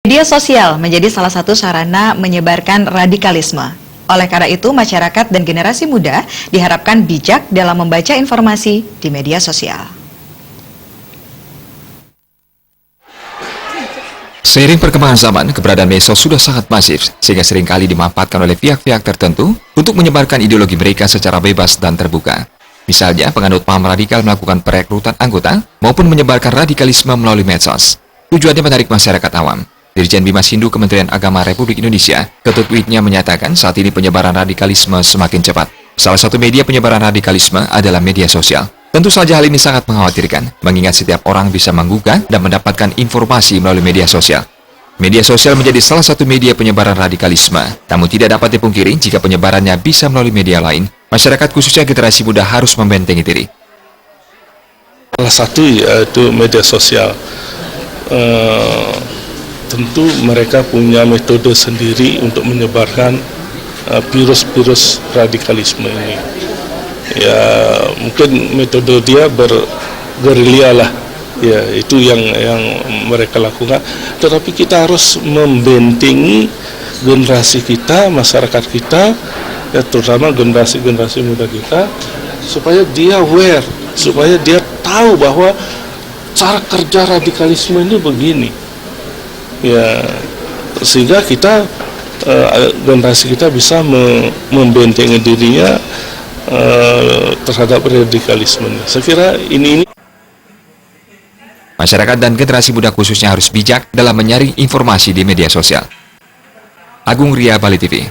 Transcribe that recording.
Media sosial menjadi salah satu sarana menyebarkan radikalisme. Oleh karena itu, masyarakat dan generasi muda diharapkan bijak dalam membaca informasi di media sosial. Seiring perkembangan zaman, keberadaan medsos sudah sangat masif, sehingga seringkali dimanfaatkan oleh pihak-pihak tertentu untuk menyebarkan ideologi mereka secara bebas dan terbuka. Misalnya, penganut paham radikal melakukan perekrutan anggota maupun menyebarkan radikalisme melalui medsos. Tujuannya menarik masyarakat awam. Dirjen Bimas Hindu Kementerian Agama Republik Indonesia, Ketut Widnya menyatakan saat ini penyebaran radikalisme semakin cepat. Salah satu media penyebaran radikalisme adalah media sosial. Tentu saja hal ini sangat mengkhawatirkan, mengingat setiap orang bisa menggugah dan mendapatkan informasi melalui media sosial. Media sosial menjadi salah satu media penyebaran radikalisme, namun tidak dapat dipungkiri jika penyebarannya bisa melalui media lain. Masyarakat khususnya generasi muda harus membentengi diri. Salah satu yaitu media sosial. Tentu mereka punya metode sendiri untuk menyebarkan virus-virus radikalisme ini. Ya, mungkin metode dia bergerilya lah. Ya, itu yang mereka lakukan. Tetapi kita harus membentengi generasi kita, masyarakat kita, ya terutama generasi muda kita, supaya dia aware, supaya dia tahu bahwa cara kerja radikalisme ini begini. Ya, sehingga kita generasi kita bisa membentengi dirinya terhadap radikalisme. Saya kira ini Masyarakat dan generasi muda khususnya harus bijak dalam menyaring informasi di media sosial. Agung Ria, Bali TV.